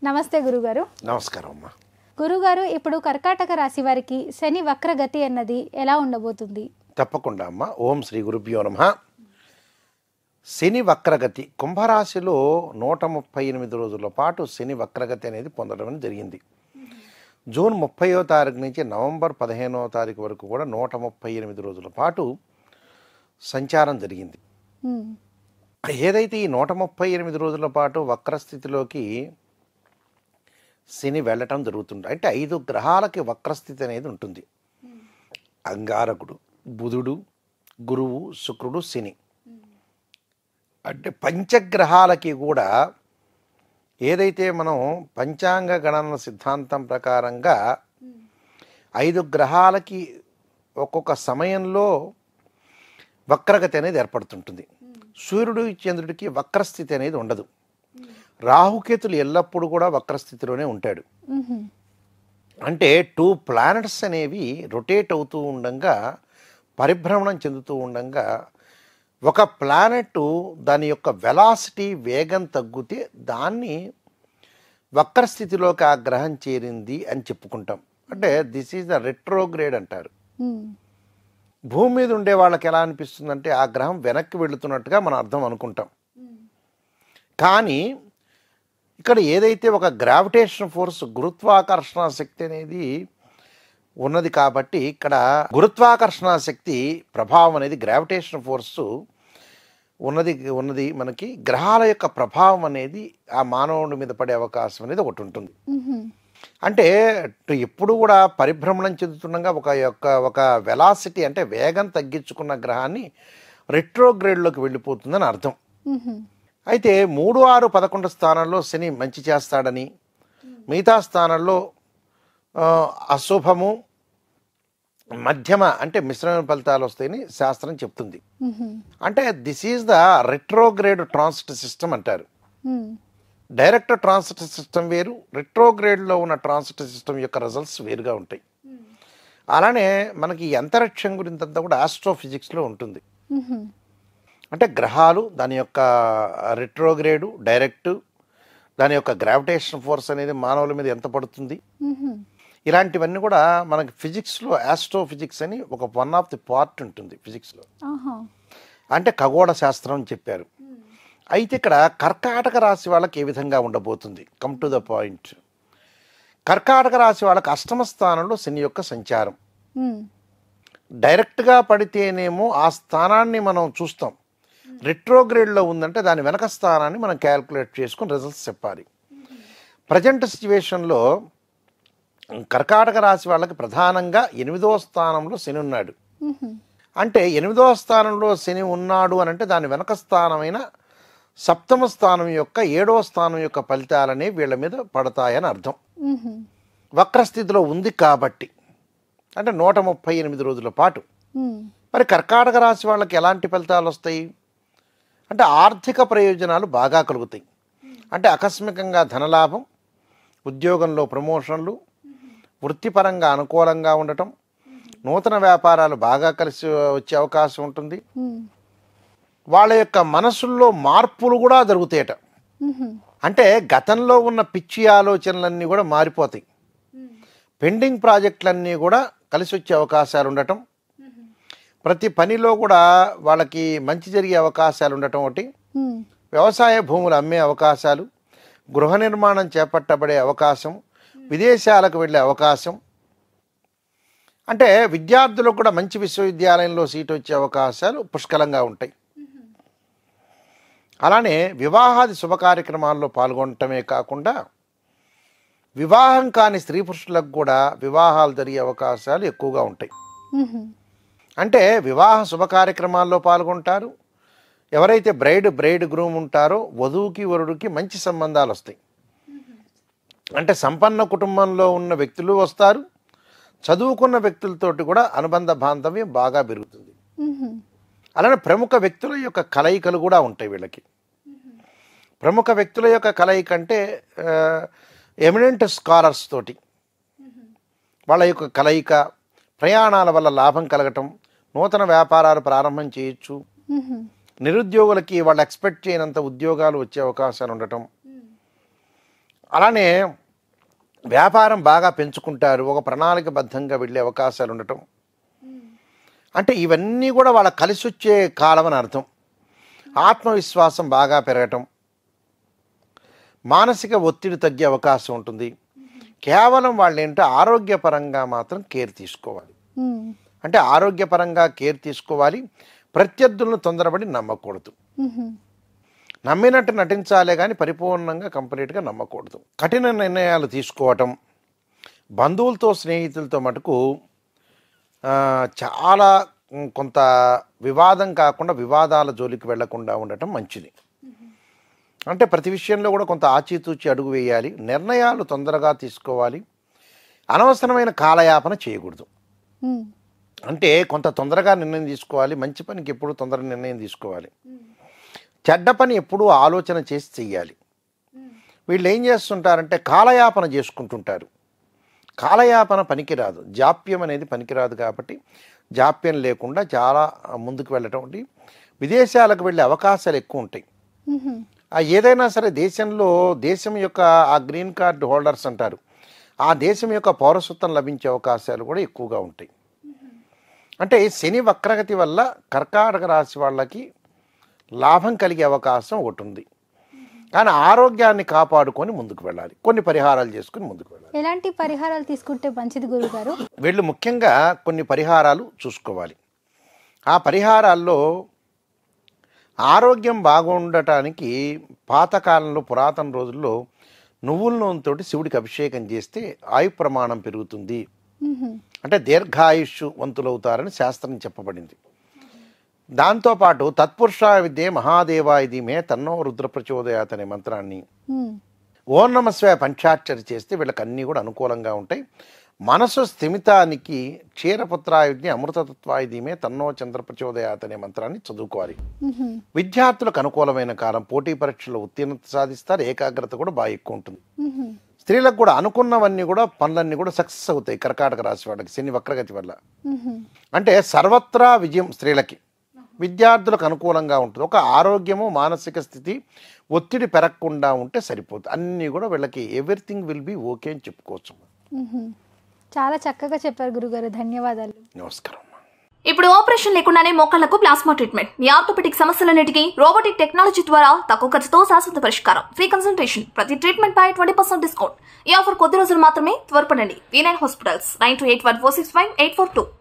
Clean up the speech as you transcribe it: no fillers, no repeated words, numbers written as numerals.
నమస్తే గురుగారు. నమస్కారం అమ్మా. గురుగారు, ఇప్పుడు కర్కాటక రాశి వారికి శని వక్రగతి అన్నది ఎలా ఉండబోతుంది? తప్పకుండా అమ్మా. ఓం శ్రీ గురుభ్యో నమః. శని వక్రగతి కుంభరాశిలో 138 రోజుల పాటు శని వక్రగతి అనేది పొందడం జరిగింది. జూన్ 30వ తారీఖు నుంచి నవంబర్ 15వ తారీఖు వరకు కూడా 138 రోజుల పాటు సంచారం జరిగింది. ఏదైతే ఈ 138 రోజుల పాటు వక్రస్థితిలోకి శని వెళ్ళటం జరుగుతుంది. అంటే 5 గ్రహాలకి వక్రస్థితి అనేది ఉంటుంది. అంగారకుడు, బుధుడు, గురువు, శుక్రుడు, శని. అంటే పంచగ్రహాలకి కూడా ఏదైతే మనం పంచాంగ గణన సిద్ధాంతం ప్రకారంగా 5 గ్రహాలకి ఒక్కొక్క సమయంలో వక్రగతి అనేది ఏర్పడుతుంటుంది. సూర్యుడు చంద్రుడికి వక్రస్థితి అనేది ఉండదు. రాహుకేతులు ఎల్లప్పుడూ కూడా వక్రస్థితిలోనే ఉంటాడు. అంటే 2 ప్లానెట్స్ అనేవి రొటేట్ అవుతూ ఉండగా, పరిభ్రమణం చెందుతూ ఉండగా, ఒక ప్లానెట్ దాని యొక్క వెలాసిటీ వేగం తగ్గితే దాన్ని వక్రస్థితిలోకి ఆ గ్రహం చేరింది అని చెప్పుకుంటాం. అంటే దిస్ ఈజ్ ద రెట్రోగ్రేడ్ అంటారు. భూమి మీద ఉండే వాళ్ళకి ఎలా అనిపిస్తుందంటే ఆ గ్రహం వెనక్కి వెళుతున్నట్టుగా మనం అర్థం అనుకుంటాం. కానీ ఇక్కడ ఏదైతే ఒక గ్రావిటేషన్ ఫోర్స్, గురుత్వాకర్షణ శక్తి అనేది ఉన్నది కాబట్టి ఇక్కడ గురుత్వాకర్షణ శక్తి ప్రభావం అనేది, గ్రావిటేషన్ ఫోర్సు ఉన్నది మనకి గ్రహాల యొక్క ప్రభావం అనేది ఆ మానవుడి మీద పడే అవకాశం అనేది ఒకటి ఉంటుంది. అంటే ఎప్పుడు కూడా పరిభ్రమణం చెందుతుండగా ఒక వెలాసిటీ అంటే వేగం తగ్గించుకున్న గ్రహాన్ని రెట్రోగ్రేడ్లోకి వెళ్ళిపోతుందని అర్థం. అయితే 3, 6, 11 స్థానాల్లో శని మంచి చేస్తాడని, మిగతా స్థానాల్లో అశుభము, మధ్యమ అంటే మిశ్రమ ఫలితాలు వస్తాయని శాస్త్రం చెప్తుంది. అంటే this is the retrograde transit system అంటారు. డైరెక్ట్ ట్రాన్సిట్ సిస్టమ్ వేరు, రెట్రోగ్రేడ్లో ఉన్న ట్రాన్సిట్ సిస్టమ్ యొక్క రిజల్ట్స్ వేరుగా ఉంటాయి. అలానే మనకి అంతరిక్షం గురించి అంతా కూడా ఆస్ట్రోఫిజిక్స్లో ఉంటుంది. అంటే గ్రహాలు, దాని యొక్క రెట్రోగ్రేడు, డైరెక్ట్, దాని యొక్క గ్రావిటేషన్ ఫోర్స్ అనేది మానవుల మీద ఎంత పడుతుంది, ఇలాంటివన్నీ కూడా మనకి ఫిజిక్స్లో ఆస్ట్రోఫిజిక్స్ అని ఒక వన్ ఆఫ్ ది పార్ట్ ఉంటుంది ఫిజిక్స్లో. అంటే ఖగోళ శాస్త్రం అని చెప్పారు. అయితే ఇక్కడ కర్కాటక రాశి వాళ్ళకి ఏ విధంగా ఉండబోతుంది? Come to the point. కర్కాటక రాశి వాళ్ళకి 8వ స్థానంలో శని యొక్క సంచారం. డైరెక్ట్గా పడితేనేమో ఆ స్థానాన్ని మనం చూస్తాం. రెట్రోగ్రేడ్లో ఉందంటే దాని వెనక స్థానాన్ని మనం క్యాల్కులేట్ చేసుకుని రిజల్ట్స్ చెప్పాలి. ప్రజెంట్ సిచ్యువేషన్లో కర్కాటక రాశి వాళ్ళకి ప్రధానంగా 8వ స్థానంలో శని ఉన్నాడు. అంటే 8వ స్థానంలో శని ఉన్నాడు అని అంటే దాని వెనక స్థానమైన 7వ స్థానం యొక్క 7వ స్థానం యొక్క ఫలితాలనే వీళ్ళ మీద పడతాయని అర్థం. వక్రస్థితిలో ఉంది కాబట్టి, అంటే 138 రోజుల పాటు. మరి కర్కాటక రాశి వాళ్ళకి ఎలాంటి ఫలితాలు వస్తాయి అంటే ఆర్థిక ప్రయోజనాలు బాగా కలుగుతాయి. అంటే ఆకస్మికంగా ధనలాభం, ఉద్యోగంలో ప్రమోషన్లు, వృత్తిపరంగా అనుకూలంగా ఉండటం, నూతన వ్యాపారాలు బాగా కలిసి వచ్చే అవకాశం ఉంటుంది. వాళ్ళ యొక్క మనసుల్లో మార్పులు కూడా జరుగుతాయట. అంటే గతంలో ఉన్న పిచ్చి ఆలోచనలన్నీ కూడా మారిపోతాయి. పెండింగ్ ప్రాజెక్టులన్నీ కూడా కలిసి వచ్చే అవకాశాలు ఉండటం, ప్రతి పనిలో కూడా వాళ్ళకి మంచి జరిగే అవకాశాలు ఉండటం ఒకటి, వ్యవసాయ భూములు అమ్మే అవకాశాలు, గృహ నిర్మాణం చేపట్టబడే అవకాశం, విదేశాలకు వెళ్ళే అవకాశం, అంటే విద్యార్థులకు కూడా మంచి విశ్వవిద్యాలయంలో సీటు వచ్చే అవకాశాలు పుష్కలంగా ఉంటాయి. అలానే వివాహాది శుభ కార్యక్రమాల్లో పాల్గొనటమే కాకుండా వివాహం కాని స్త్రీ పురుషులకు కూడా వివాహాలు జరిగే అవకాశాలు ఎక్కువగా ఉంటాయి. అంటే వివాహ శుభ కార్యక్రమాల్లో పాల్గొంటారు. ఎవరైతే బ్రైడ్ గ్రూమ్ ఉంటారో వధువుకి వరుడికి మంచి సంబంధాలు వస్తాయి. అంటే సంపన్న కుటుంబంలో ఉన్న వ్యక్తులు వస్తారు, చదువుకున్న వ్యక్తులతోటి కూడా అనుబంధ బాంధవ్యం బాగా పెరుగుతుంది. అలానే ప్రముఖ వ్యక్తుల యొక్క కలయికలు కూడా ఉంటాయి వీళ్ళకి. ప్రముఖ వ్యక్తుల యొక్క కలయిక అంటే ఎమినెంట్ స్కాలర్స్ తోటి వాళ్ళ యొక్క కలయిక, ప్రయాణాల వల్ల లాభం కలగటం, నూతన వ్యాపారాలు ప్రారంభం చేయొచ్చు, నిరుద్యోగులకి వాళ్ళు ఎక్స్పెక్ట్ చేయనంత ఉద్యోగాలు వచ్చే అవకాశాలు ఉండటం, అలానే వ్యాపారం బాగా పెంచుకుంటారు, ఒక ప్రణాళికబద్ధంగా వెళ్ళే అవకాశాలు ఉండటం. అంటే ఇవన్నీ కూడా వాళ్ళ కలిసి వచ్చే కాలం అని అర్థం. ఆత్మవిశ్వాసం బాగా పెరగటం, మానసిక ఒత్తిడి తగ్గే అవకాశం ఉంటుంది. కేవలం వాళ్ళు ఏంటంటే ఆరోగ్యపరంగా మాత్రం కేర్ తీసుకోవాలి. అంటే ఆరోగ్యపరంగా కేర్ తీసుకోవాలి. ప్రత్యర్థులను తొందరపడి నమ్మకూడదు. నమ్మినట్టు నటించాలే కానీ పరిపూర్ణంగా కంప్లీట్గా నమ్మకూడదు. కఠిన నిర్ణయాలు తీసుకోవటం, బంధువులతో స్నేహితులతో మటుకు చాలా కొంత వివాదం కాకుండా వివాదాల జోలికి వెళ్లకుండా ఉండటం మంచిది. అంటే ప్రతి విషయంలో కూడా కొంత ఆచితూచి అడుగు వేయాలి. నిర్ణయాలు తొందరగా తీసుకోవాలి. అనవసరమైన కాలయాపన చేయకూడదు. అంటే కొంత తొందరగా నిర్ణయం తీసుకోవాలి. మంచి పనికి ఎప్పుడు తొందరగా నిర్ణయం తీసుకోవాలి. చెడ్డ పని ఎప్పుడూ ఆలోచన చేసి చెయ్యాలి. వీళ్ళు ఏం చేస్తుంటారంటే కాలయాపన చేసుకుంటుంటారు. కాలయాపన పనికిరాదు, జాప్యం అనేది పనికిరాదు. కాబట్టి జాప్యం లేకుండా చాలా ముందుకు వెళ్ళటం. విదేశాలకు వెళ్ళే అవకాశాలు ఎక్కువ ఉంటాయి. ఏదైనా సరే దేశం యొక్క ఆ గ్రీన్ కార్డ్ హోల్డర్స్ అంటారు, ఆ దేశం యొక్క పౌరసత్వం లభించే అవకాశాలు కూడా ఎక్కువగా ఉంటాయి. అంటే శని వక్రగతి వల్ల కర్కాటక రాశి వాళ్ళకి లాభం కలిగే అవకాశం ఒకటి ఉంది. కానీ ఆరోగ్యాన్ని కాపాడుకొని ముందుకు వెళ్ళాలి. కొన్ని పరిహారాలు చేసుకుని ముందుకు వెళ్ళాలి. ఎలాంటి పరిహారాలు తీసుకుంటే మంచిది గురుగారు? వీళ్ళు ముఖ్యంగా కొన్ని పరిహారాలు చూసుకోవాలి. ఆ పరిహారాల్లో ఆరోగ్యం బాగుండటానికి పాతకాలంలో పురాతన రోజుల్లో నువ్వుల నూనెతోటి శివుడికి అభిషేకం చేస్తే ఆయు ప్రమాణం పెరుగుతుంది. అంటే దీర్ఘాయుష్వంతులవుతారని శాస్త్రం చెప్పబడింది. దాంతోపాటు తత్పురుషాయ విద్యే మహాదేవాయ ధీమే తన్నో రుద్ర ప్రచోదయాత్ అనే మంత్రాన్ని ఓం నమః శివాయ పంచాక్షరి చేస్తే వీళ్ళకి అన్నీ కూడా అనుకూలంగా ఉంటాయి. మనసు స్థిమితానికి క్షీరపుత్రాయ విద్య అమృతతత్వాయ ధీమే తన్నో చంద్ర ప్రచోదయాత్ అనే మంత్రాన్ని చదువుకోవాలి. విద్యార్థులకు అనుకూలమైన కాలం. పోటీ పరీక్షల్లో ఉత్తీర్ణత సాధిస్తారు. ఏకాగ్రత కూడా బాగా ఎక్కువ ఉంటుంది. స్త్రీలకు కూడా అనుకున్నవన్నీ కూడా పనులన్నీ కూడా సక్సెస్ అవుతాయి. కర్కాటక రాశి వాళ్ళకి శని వక్రగతి వల్ల అంటే సర్వత్రా విజయం స్త్రీలకి. విద్యార్థులకు అనుకూలంగా ఉంటుంది. ఒక ఆరోగ్యము, మానసిక స్థితి, ఒత్తిడి పెరగకుండా ఉంటే సరిపోతుంది. అన్నీ కూడా వీళ్ళకి ఎవ్రీథింగ్ విల్ బి ఓకే అని చెప్పుకోవచ్చు. చాలా చక్కగా చెప్పారు గురుగారు, ధన్యవాదాలు. నమస్కారం. ఇప్పుడు ఆపరేషన్ లేకుండానే మోకాళ్లకు ప్లాస్మా ట్రీట్మెంట్. మీ ఆర్థోపెడిక్ సమస్యలన్నిటికీ రోబోటిక్ టెక్నాలజీ ద్వారా తక్కువ ఖర్చుతో శాశ్వత పరిష్కారం. Free consultation. ప్రతి ట్రీట్మెంట్ పై 20% డిస్కౌంట్. ఈ ఆఫర్ కొద్ది రోజులు మాత్రమే. త్వరపడండి. V9 hospitals 9281465842.